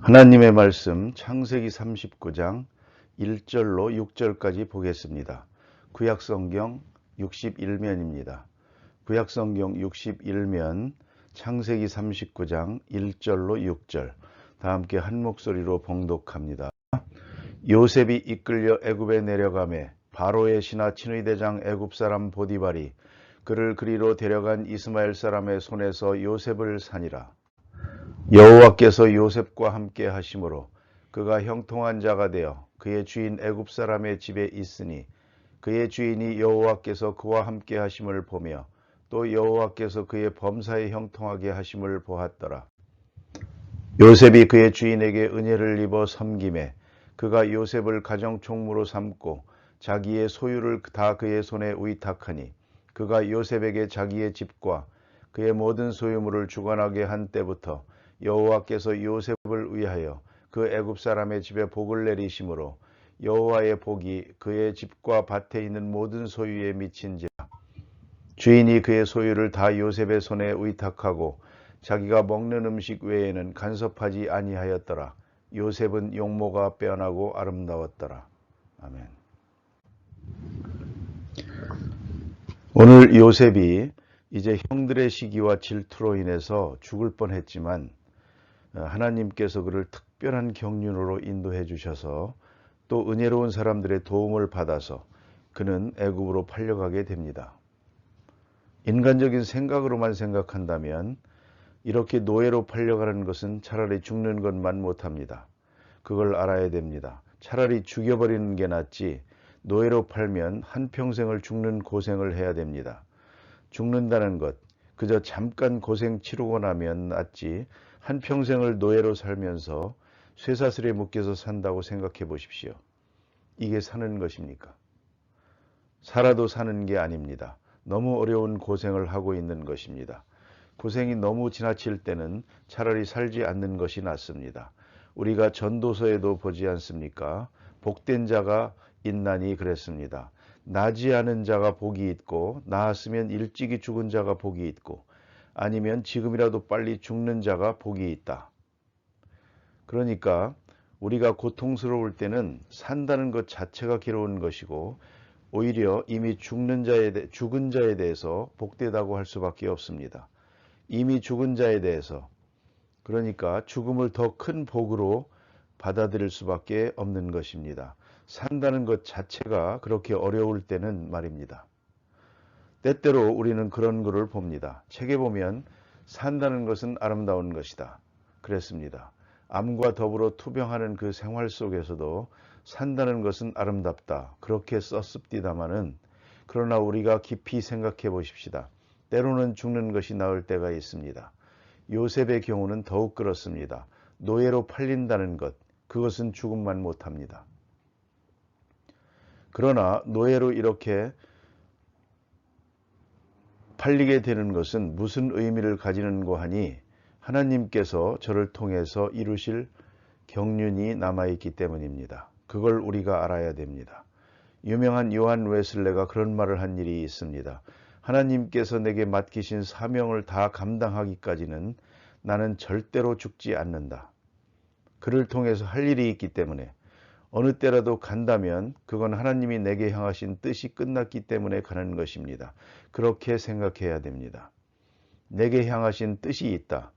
하나님의 말씀 창세기 39장 1절로 6절까지 보겠습니다. 구약성경 61면입니다. 구약성경 61면 창세기 39장 1절로 6절 다 함께 한 목소리로 봉독합니다. 요셉이 이끌려 애굽에 내려가매 바로의 신하 친의 대장 애굽 사람 보디발이 그를 그리로 데려간 이스마엘 사람의 손에서 요셉을 사니라. 여호와께서 요셉과 함께 하심으로 그가 형통한 자가 되어 그의 주인 애굽 사람의 집에 있으니 그의 주인이 여호와께서 그와 함께 하심을 보며 또 여호와께서 그의 범사에 형통하게 하심을 보았더라. 요셉이 그의 주인에게 은혜를 입어 섬김에 그가 요셉을 가정 총무로 삼고 자기의 소유를 다 그의 손에 의탁하니 그가 요셉에게 자기의 집과 그의 모든 소유물을 주관하게 한 때부터 여호와께서 요셉을 위하여 그 애굽 사람의 집에 복을 내리심으로 여호와의 복이 그의 집과 밭에 있는 모든 소유에 미친지라. 주인이 그의 소유를 다 요셉의 손에 의탁하고 자기가 먹는 음식 외에는 간섭하지 아니하였더라. 요셉은 용모가 빼어나고 아름다웠더라. 아멘. 오늘 요셉이 이제 형들의 시기와 질투로 인해서 죽을 뻔했지만 하나님께서 그를 특별한 경륜으로 인도해 주셔서 또 은혜로운 사람들의 도움을 받아서 그는 애굽으로 팔려가게 됩니다. 인간적인 생각으로만 생각한다면 이렇게 노예로 팔려가는 것은 차라리 죽는 것만 못합니다. 그걸 알아야 됩니다. 차라리 죽여버리는 게 낫지 노예로 팔면 한평생을 죽는 고생을 해야 됩니다. 죽는다는 것, 그저 잠깐 고생 치르고 나면 낫지 한평생을 노예로 살면서 쇠사슬에 묶여서 산다고 생각해 보십시오. 이게 사는 것입니까? 살아도 사는 게 아닙니다. 너무 어려운 고생을 하고 있는 것입니다. 고생이 너무 지나칠 때는 차라리 살지 않는 것이 낫습니다. 우리가 전도서에도 보지 않습니까? 복된 자가 있나니 그랬습니다. 나지 않은 자가 복이 있고 나았으면 일찍이 죽은 자가 복이 있고 아니면 지금이라도 빨리 죽는 자가 복이 있다. 그러니까 우리가 고통스러울 때는 산다는 것 자체가 괴로운 것이고 오히려 이미 죽은 자에 대해서 복되다고 할 수밖에 없습니다. 이미 죽은 자에 대해서, 그러니까 죽음을 더 큰 복으로 받아들일 수밖에 없는 것입니다. 산다는 것 자체가 그렇게 어려울 때는 말입니다. 때때로 우리는 그런 글을 봅니다. 책에 보면 산다는 것은 아름다운 것이다. 그랬습니다. 암과 더불어 투병하는 그 생활 속에서도 산다는 것은 아름답다. 그렇게 썼습디다마는 그러나 우리가 깊이 생각해 보십시다. 때로는 죽는 것이 나을 때가 있습니다. 요셉의 경우는 더욱 그렇습니다. 노예로 팔린다는 것, 그것은 죽음만 못합니다. 그러나 노예로 이렇게 팔리게 되는 것은 무슨 의미를 가지는고 하니 하나님께서 저를 통해서 이루실 경륜이 남아있기 때문입니다. 그걸 우리가 알아야 됩니다. 유명한 요한 웨슬레가 그런 말을 한 일이 있습니다. 하나님께서 내게 맡기신 사명을 다 감당하기까지는 나는 절대로 죽지 않는다. 그를 통해서 할 일이 있기 때문에 어느 때라도 간다면 그건 하나님이 내게 향하신 뜻이 끝났기 때문에 가는 것입니다. 그렇게 생각해야 됩니다. 내게 향하신 뜻이 있다.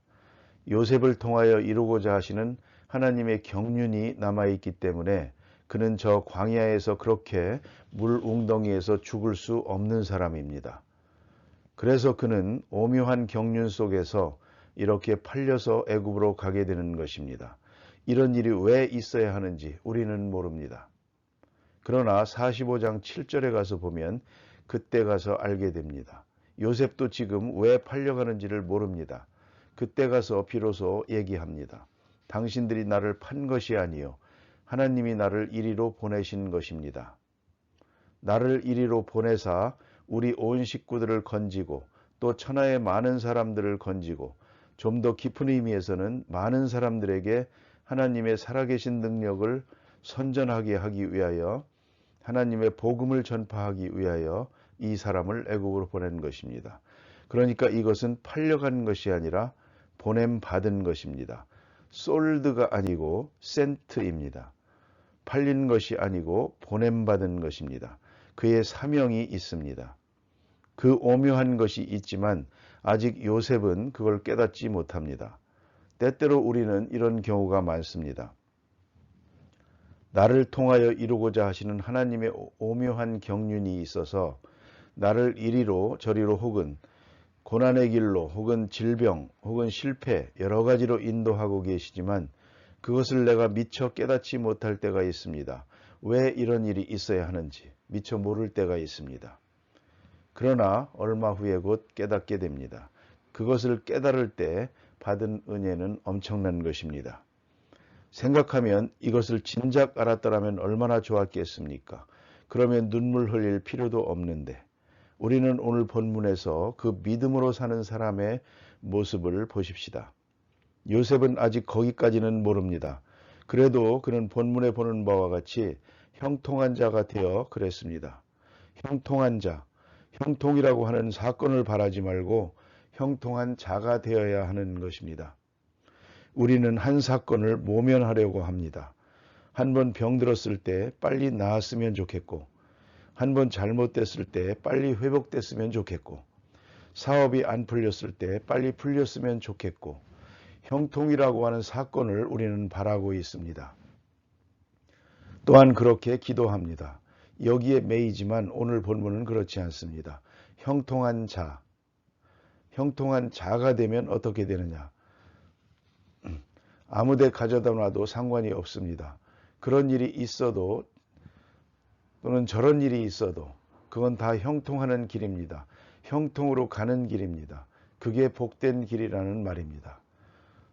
요셉을 통하여 이루고자 하시는 하나님의 경륜이 남아있기 때문에 그는 저 광야에서 그렇게 물 웅덩이에서 죽을 수 없는 사람입니다. 그래서 그는 오묘한 경륜 속에서 이렇게 팔려서 애굽으로 가게 되는 것입니다. 이런 일이 왜 있어야 하는지 우리는 모릅니다. 그러나 45장 7절에 가서 보면 그때 가서 알게 됩니다. 요셉도 지금 왜 팔려가는지를 모릅니다. 그때 가서 비로소 얘기합니다. 당신들이 나를 판 것이 아니요 하나님이 나를 이리로 보내신 것입니다. 나를 이리로 보내사 우리 온 식구들을 건지고 또 천하의 많은 사람들을 건지고 좀 더 깊은 의미에서는 많은 사람들에게 하나님의 살아계신 능력을 선전하게 하기 위하여 하나님의 복음을 전파하기 위하여 이 사람을 애국으로 보낸 것입니다. 그러니까 이것은 팔려간 것이 아니라 보냄받은 것입니다. 솔드가 아니고 센트입니다. 팔린 것이 아니고 보냄받은 것입니다. 그의 사명이 있습니다. 그 오묘한 것이 있지만 아직 요셉은 그걸 깨닫지 못합니다. 때때로 우리는 이런 경우가 많습니다. 나를 통하여 이루고자 하시는 하나님의 오묘한 경륜이 있어서 나를 이리로 저리로 혹은 고난의 길로 혹은 질병 혹은 실패 여러 가지로 인도하고 계시지만 그것을 내가 미처 깨닫지 못할 때가 있습니다. 왜 이런 일이 있어야 하는지 미처 모를 때가 있습니다. 그러나 얼마 후에 곧 깨닫게 됩니다. 그것을 깨달을 때 받은 은혜는 엄청난 것입니다. 생각하면 이것을 진작 알았더라면 얼마나 좋았겠습니까? 그러면 눈물 흘릴 필요도 없는데 우리는 오늘 본문에서 그 믿음으로 사는 사람의 모습을 보십시다. 요셉은 아직 거기까지는 모릅니다. 그래도 그는 본문에 보는 바와 같이 형통한 자가 되어 그랬습니다. 형통한 자, 형통이라고 하는 사건을 바라지 말고 형통한 자가 되어야 하는 것입니다. 우리는 한 사건을 모면하려고 합니다. 한 번 병들었을 때 빨리 나았으면 좋겠고, 한 번 잘못됐을 때 빨리 회복됐으면 좋겠고, 사업이 안 풀렸을 때 빨리 풀렸으면 좋겠고, 형통이라고 하는 사건을 우리는 바라고 있습니다. 또한 그렇게 기도합니다. 여기에 매이지만 오늘 본문은 그렇지 않습니다. 형통한 자, 형통한 자가 되면 어떻게 되느냐? 아무데 가져다 놔도 상관이 없습니다. 그런 일이 있어도 또는 저런 일이 있어도 그건 다 형통하는 길입니다. 형통으로 가는 길입니다. 그게 복된 길이라는 말입니다.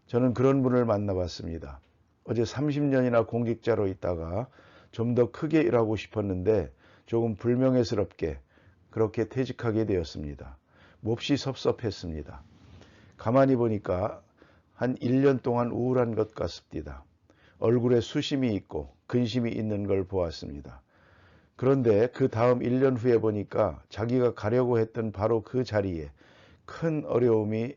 저는 그런 분을 만나봤습니다. 어제 30년이나 공직자로 있다가 좀 더 크게 일하고 싶었는데 조금 불명예스럽게 그렇게 퇴직하게 되었습니다. 몹시 섭섭했습니다. 가만히 보니까 한 1년 동안 우울한 것 같습니다. 얼굴에 수심이 있고 근심이 있는 걸 보았습니다. 그런데 그 다음 1년 후에 보니까 자기가 가려고 했던 바로 그 자리에 큰 어려움이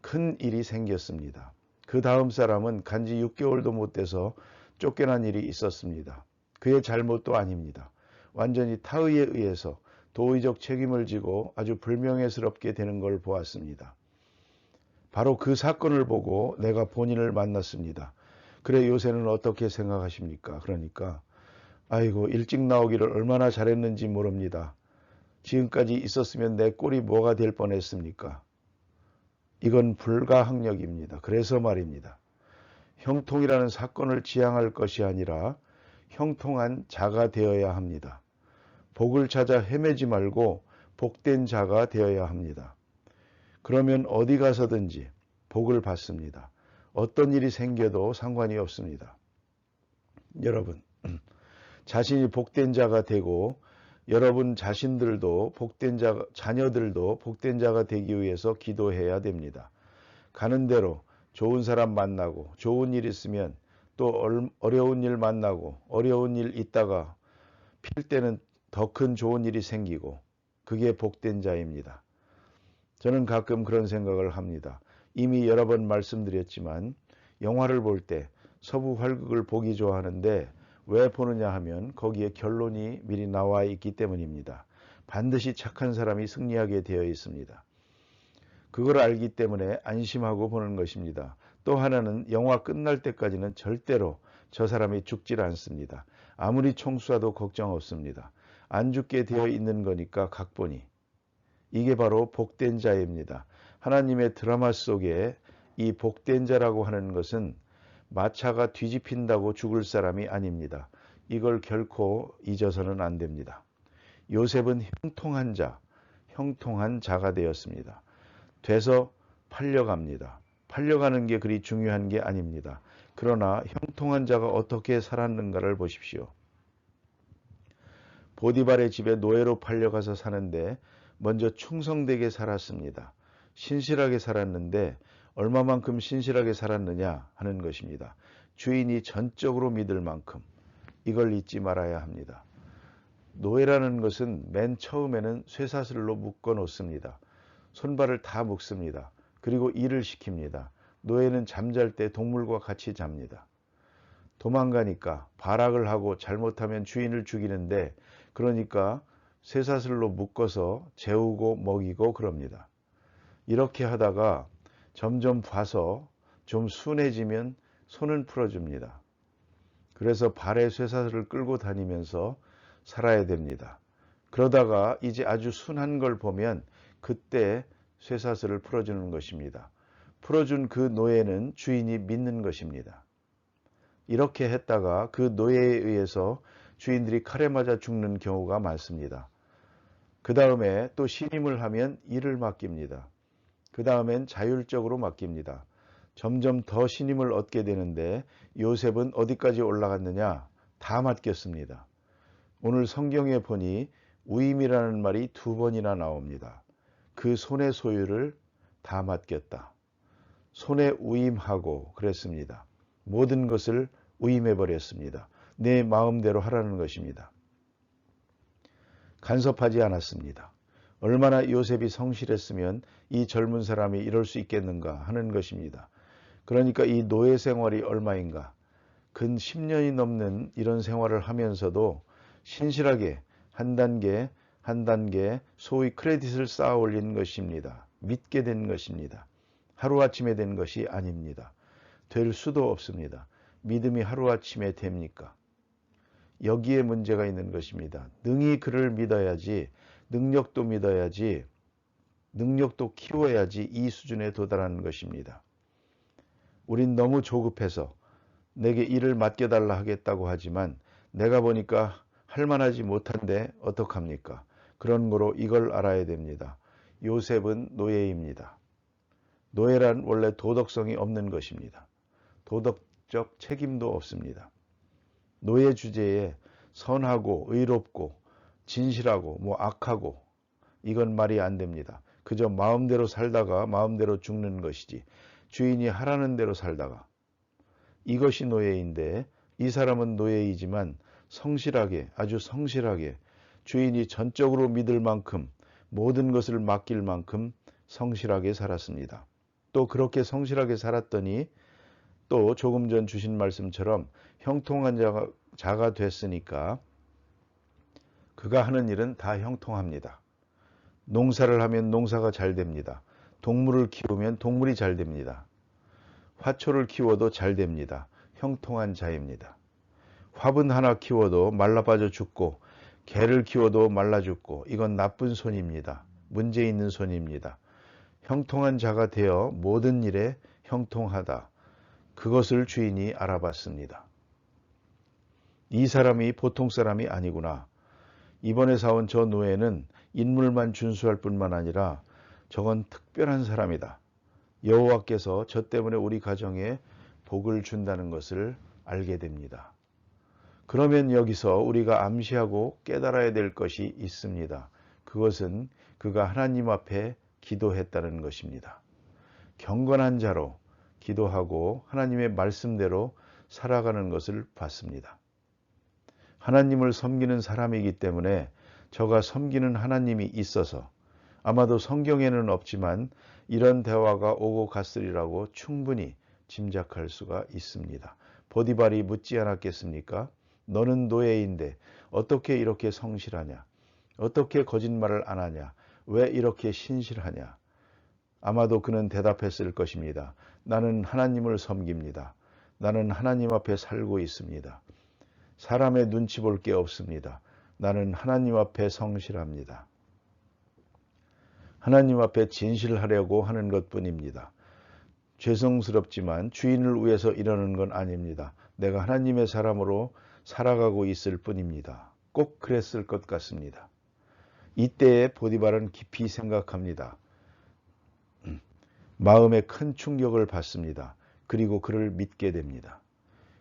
큰 일이 생겼습니다. 그 다음 사람은 간지 6개월도 못 돼서 쫓겨난 일이 있었습니다. 그의 잘못도 아닙니다. 완전히 타의에 의해서 도의적 책임을 지고 아주 불명예스럽게 되는 걸 보았습니다. 바로 그 사건을 보고 내가 본인을 만났습니다. 그래 요새는 어떻게 생각하십니까? 그러니까 아이고 일찍 나오기를 얼마나 잘했는지 모릅니다. 지금까지 있었으면 내 꼴이 뭐가 될 뻔했습니까? 이건 불가항력입니다. 그래서 말입니다. 형통이라는 사건을 지향할 것이 아니라 형통한 자가 되어야 합니다. 복을 찾아 헤매지 말고 복된 자가 되어야 합니다. 그러면 어디 가서든지 복을 받습니다. 어떤 일이 생겨도 상관이 없습니다. 여러분, 자신이 복된 자가 되고 여러분 자신들도 복된 자, 자녀들도 복된 자가 되기 위해서 기도해야 됩니다. 가는 대로 좋은 사람 만나고 좋은 일 있으면 또 어려운 일 만나고 어려운 일 있다가 필 때는 더 큰 좋은 일이 생기고 그게 복된 자입니다. 저는 가끔 그런 생각을 합니다. 이미 여러 번 말씀드렸지만 영화를 볼 때 서부 활극을 보기 좋아하는데 왜 보느냐 하면 거기에 결론이 미리 나와 있기 때문입니다. 반드시 착한 사람이 승리하게 되어 있습니다. 그걸 알기 때문에 안심하고 보는 것입니다. 또 하나는 영화 끝날 때까지는 절대로 저 사람이 죽질 않습니다. 아무리 총 쏴도 걱정 없습니다. 안 죽게 되어 있는 거니까 각본이. 이게 바로 복된 자입니다. 하나님의 드라마 속에 이 복된 자라고 하는 것은 마차가 뒤집힌다고 죽을 사람이 아닙니다. 이걸 결코 잊어서는 안 됩니다. 요셉은 형통한 자, 형통한 자가 되었습니다. 돼서 팔려갑니다. 팔려가는 게 그리 중요한 게 아닙니다. 그러나 형통한 자가 어떻게 살았는가를 보십시오. 보디발의 집에 노예로 팔려가서 사는데 먼저 충성되게 살았습니다. 신실하게 살았는데 얼마만큼 신실하게 살았느냐 하는 것입니다. 주인이 전적으로 믿을 만큼 이걸 잊지 말아야 합니다. 노예라는 것은 맨 처음에는 쇠사슬로 묶어 놓습니다. 손발을 다 묶습니다. 그리고 일을 시킵니다. 노예는 잠잘 때 동물과 같이 잡니다. 도망가니까 발악을 하고 잘못하면 주인을 죽이는데 그러니까 쇠사슬로 묶어서 재우고 먹이고 그럽니다. 이렇게 하다가 점점 봐서 좀 순해지면 손은 풀어줍니다. 그래서 발에 쇠사슬을 끌고 다니면서 살아야 됩니다. 그러다가 이제 아주 순한 걸 보면 그때 쇠사슬을 풀어주는 것입니다. 풀어준 그 노예는 주인이 믿는 것입니다. 이렇게 했다가 그 노예에 의해서 주인들이 칼에 맞아 죽는 경우가 많습니다. 그 다음에 또 신임을 하면 일을 맡깁니다. 그 다음엔 자율적으로 맡깁니다. 점점 더 신임을 얻게 되는데 요셉은 어디까지 올라갔느냐? 다 맡겼습니다. 오늘 성경에 보니 우임이라는 말이 2번이나 나옵니다. 그 손의 소유를 다 맡겼다. 손에 우임하고 그랬습니다. 모든 것을 우임해버렸습니다. 내 마음대로 하라는 것입니다. 간섭하지 않았습니다. 얼마나 요셉이 성실했으면 이 젊은 사람이 이럴 수 있겠는가 하는 것입니다. 그러니까 이 노예 생활이 얼마인가? 근 10년이 넘는 이런 생활을 하면서도 신실하게 한 단계 한 단계 소위 크레딧을 쌓아 올린 것입니다. 믿게 된 것입니다. 하루아침에 된 것이 아닙니다. 될 수도 없습니다. 믿음이 하루아침에 됩니까? 여기에 문제가 있는 것입니다. 능히 그를 믿어야지, 능력도 믿어야지, 능력도 키워야지 이 수준에 도달하는 것입니다. 우린 너무 조급해서 내게 일을 맡겨달라 하겠다고 하지만 내가 보니까 할만하지 못한데 어떡합니까? 그런 거로 이걸 알아야 됩니다. 요셉은 노예입니다. 노예란 원래 도덕성이 없는 것입니다. 도덕적 책임도 없습니다. 노예 주제에 선하고 의롭고 진실하고 악하고 이건 말이 안 됩니다. 그저 마음대로 살다가 마음대로 죽는 것이지 주인이 하라는 대로 살다가 이것이 노예인데 이 사람은 노예이지만 성실하게 아주 성실하게 주인이 전적으로 믿을 만큼 모든 것을 맡길 만큼 성실하게 살았습니다. 또 그렇게 성실하게 살았더니 또 조금 전 주신 말씀처럼 형통한 자가 됐으니까 그가 하는 일은 다 형통합니다. 농사를 하면 농사가 잘 됩니다. 동물을 키우면 동물이 잘 됩니다. 화초를 키워도 잘 됩니다. 형통한 자입니다. 화분 하나 키워도 말라빠져 죽고 개를 키워도 말라 죽고 이건 나쁜 손입니다. 문제 있는 손입니다. 형통한 자가 되어 모든 일에 형통하다. 그것을 주인이 알아봤습니다. 이 사람이 보통 사람이 아니구나. 이번에 사온 저 노예는 인물만 준수할 뿐만 아니라 저건 특별한 사람이다. 여호와께서 저 때문에 우리 가정에 복을 준다는 것을 알게 됩니다. 그러면 여기서 우리가 암시하고 깨달아야 될 것이 있습니다. 그것은 그가 하나님 앞에 기도했다는 것입니다. 경건한 자로 기도하고 하나님의 말씀대로 살아가는 것을 봤습니다. 하나님을 섬기는 사람이기 때문에 저가 섬기는 하나님이 있어서 아마도 성경에는 없지만 이런 대화가 오고 갔으리라고 충분히 짐작할 수가 있습니다. 보디발이 묻지 않았겠습니까? 너는 노예인데 어떻게 이렇게 성실하냐? 어떻게 거짓말을 안 하냐? 왜 이렇게 신실하냐? 아마도 그는 대답했을 것입니다. 나는 하나님을 섬깁니다. 나는 하나님 앞에 살고 있습니다. 사람의 눈치 볼 게 없습니다. 나는 하나님 앞에 성실합니다. 하나님 앞에 진실하려고 하는 것뿐입니다. 죄송스럽지만 주인을 위해서 이러는 건 아닙니다. 내가 하나님의 사람으로 살아가고 있을 뿐입니다. 꼭 그랬을 것 같습니다. 이때에 보디발은 깊이 생각합니다. 마음에 큰 충격을 받습니다. 그리고 그를 믿게 됩니다.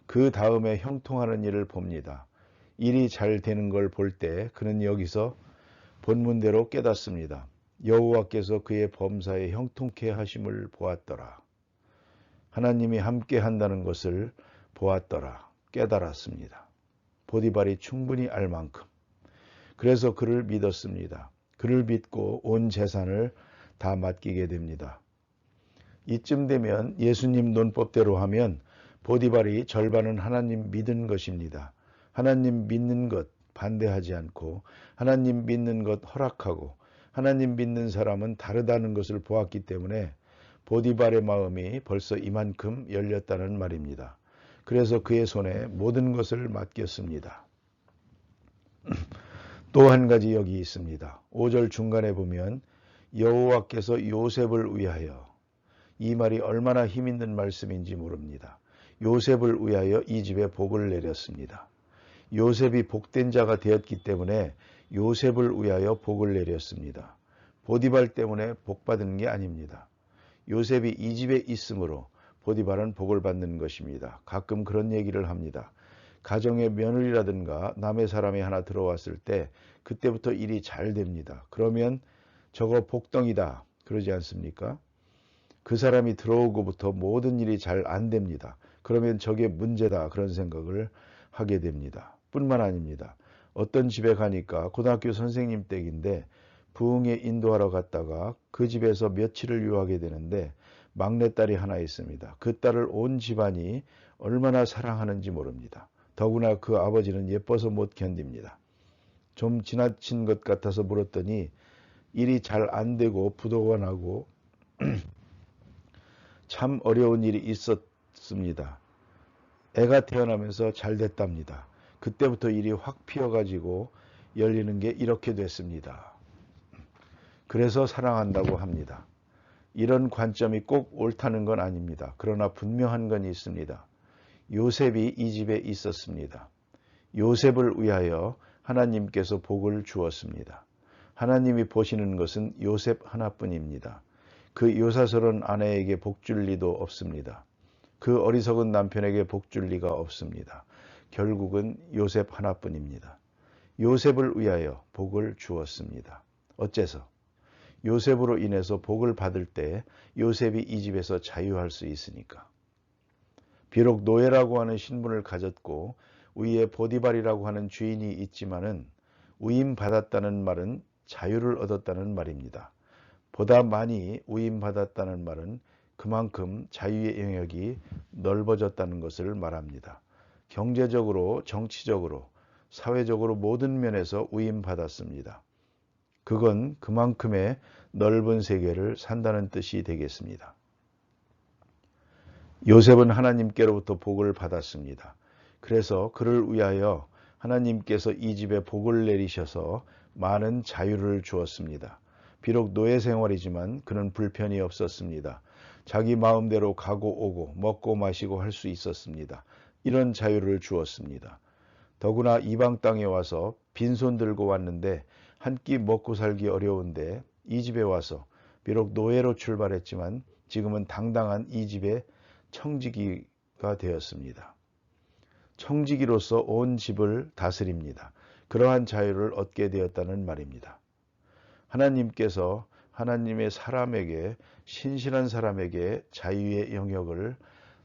그 다음에 형통하는 일을 봅니다. 일이 잘 되는 걸 볼 때 그는 여기서 본문대로 깨닫습니다. 여호와께서 그의 범사에 형통케 하심을 보았더라. 하나님이 함께 한다는 것을 보았더라. 깨달았습니다. 보디발이 충분히 알 만큼. 그래서 그를 믿었습니다. 그를 믿고 온 재산을 다 맡기게 됩니다. 이쯤 되면 예수님 논법대로 하면 보디발이 절반은 하나님 믿은 것입니다. 하나님 믿는 것 반대하지 않고 하나님 믿는 것 허락하고 하나님 믿는 사람은 다르다는 것을 보았기 때문에 보디발의 마음이 벌써 이만큼 열렸다는 말입니다. 그래서 그의 손에 모든 것을 맡겼습니다. 또 한 가지 여기 있습니다. 5절 중간에 보면 여호와께서 요셉을 위하여, 이 말이 얼마나 힘있는 말씀인지 모릅니다. 요셉을 위하여 이 집에 복을 내렸습니다. 요셉이 복된 자가 되었기 때문에 요셉을 위하여 복을 내렸습니다. 보디발 때문에 복받은 게 아닙니다. 요셉이 이 집에 있으므로 보디발은 복을 받는 것입니다. 가끔 그런 얘기를 합니다. 가정에 며느리라든가 남의 사람이 하나 들어왔을 때 그때부터 일이 잘 됩니다. 그러면 저거 복덩이다 그러지 않습니까? 그 사람이 들어오고부터 모든 일이 잘 안 됩니다. 그러면 저게 문제다 그런 생각을 하게 됩니다. 뿐만 아닙니다. 어떤 집에 가니까 고등학교 선생님 댁인데 부흥회 인도하러 갔다가 그 집에서 며칠을 유하게 되는데 막내딸이 하나 있습니다. 그 딸을 온 집안이 얼마나 사랑하는지 모릅니다. 더구나 그 아버지는 예뻐서 못 견딥니다. 좀 지나친 것 같아서 물었더니 일이 잘 안 되고 부도가 나고 참 어려운 일이 있었습니다. 애가 태어나면서 잘 됐답니다. 그때부터 일이 확 피어가지고 열리는 게 이렇게 됐습니다. 그래서 사랑한다고 합니다. 이런 관점이 꼭 옳다는 건 아닙니다. 그러나 분명한 건 있습니다. 요셉이 이 집에 있었습니다. 요셉을 위하여 하나님께서 복을 주었습니다. 하나님이 보시는 것은 요셉 하나뿐입니다. 그 요사스러운 아내에게 복 줄 리도 없습니다. 그 어리석은 남편에게 복 줄 리가 없습니다. 결국은 요셉 하나뿐입니다. 요셉을 위하여 복을 주었습니다. 어째서? 요셉으로 인해서 복을 받을 때 요셉이 이 집에서 자유할 수 있으니까. 비록 노예라고 하는 신분을 가졌고 위에 보디발이라고 하는 주인이 있지만은 위임받았다는 말은 자유를 얻었다는 말입니다. 보다 많이 위임받았다는 말은 그만큼 자유의 영역이 넓어졌다는 것을 말합니다. 경제적으로, 정치적으로, 사회적으로 모든 면에서 위임받았습니다. 그건 그만큼의 넓은 세계를 산다는 뜻이 되겠습니다. 요셉은 하나님께로부터 복을 받았습니다. 그래서 그를 위하여 하나님께서 이 집에 복을 내리셔서 많은 자유를 주었습니다. 비록 노예 생활이지만 그는 불편이 없었습니다. 자기 마음대로 가고 오고 먹고 마시고 할 수 있었습니다. 이런 자유를 주었습니다. 더구나 이방 땅에 와서 빈손 들고 왔는데 한 끼 먹고 살기 어려운데 이 집에 와서 비록 노예로 출발했지만 지금은 당당한 이 집의 청지기가 되었습니다. 청지기로서 온 집을 다스립니다. 그러한 자유를 얻게 되었다는 말입니다. 하나님께서 하나님의 사람에게, 신실한 사람에게 자유의 영역을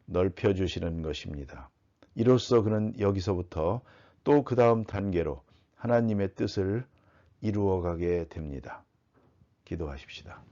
넓혀주시는 것입니다. 이로써 그는 여기서부터 또 그 다음 단계로 하나님의 뜻을 이루어가게 됩니다. 기도하십시다.